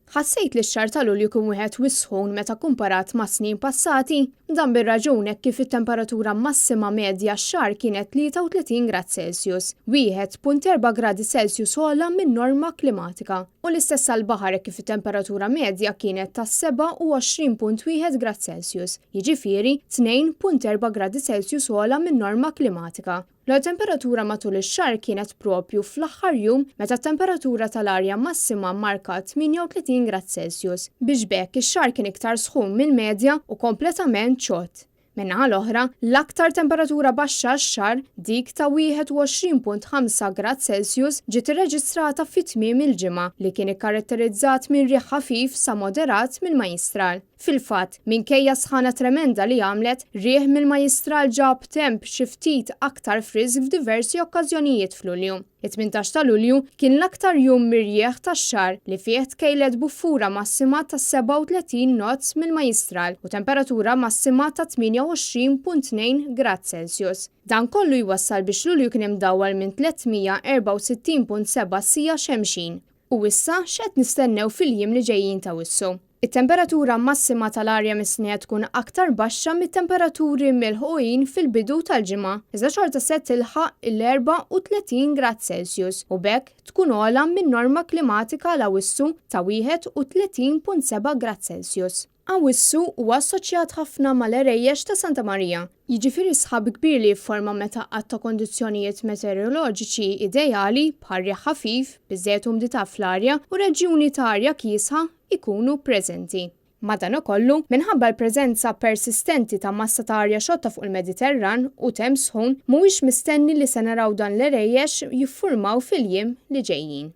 Ħassejt li x-xahar ta' Lulju kien wieħed wisħun meta kumparat ma' snin passati, dan bir-raġun hekk kif it-temperatura massima medja x-xahar kienet 33 grad Celsius, 1.4 gradi Celsius ogħla min-norma klimatika. U l-istess għall-baħar hekk kif it-temperatura medja kienet ta' 27.1 grad Celsius, jiġifieri 2.4 gradi Celsius ogħla min-norma klimatika. L-temperatura matul ix-xahar kienet propju fl-aħħar jum meta t-temperatura tal-arja massima markat 38 grad Celsius biex bekk ix-xahar kien iktar sħun mill-medja u kompletament ċott. Minnaħa l-oħra, l-aktar temperatura baxxa x-xahar dik ta' 21.5 grad Celsius ġiet irreġistrata fit-tmiem il-ġimgħa li kien ikkaratterizzat minn riħ ħafif sa moderat mill-majjistral. Fil-fatt, minkejja sħana tremenda li għamlet, riħ mill-majjistral ġab temp xi ftit aktar frisk f'diversi okkażjonijiet f'Lulju. It-18 ta' Lulju kien l-aktar jum mirjieħ tax-xahar li fih tkejlet buffura massima ta' 37 nozz mill-majjistral u temperatura massima ta' 28.2 grad Celsius. Dan kollu jwassal biex Lulju kien imdawwal minn 364.7 sija xemxin. U issa x'qed nistennew fil-jiem li ġejjin ta' wissu. It-temperatura massima tal-arja mis-snejja tkun aktar baxxa mit-temperaturi milħuqin fil-bidu tal-ġimgħa, iżda xorta se tilħaq il-34 grad Celsius u bekk tkun ogħla min-norma klimatika l Awwissu ta' 31.7 grad Celsius. Awwissu huwa assoċjat ħafna mal-erejjex ta' Santa Marija. Jiġifieri sħab kbir li jifforma meta qatt ta' kondizzjonijiet meteoroloġiċi ideali bħal riħ ħafif, biżżejjed umidità fl-arja u reġjuni ta' arja kiesħa ikunu preżenti. Madankollu, minħabba l-preżenza persistenti ta' massa ta' arja xotta fuq il-Mediterran u temm sħun mhuwiex mistenni li se naraw dan l-erejjex jiffurmaw fil-jiem li ġejjin.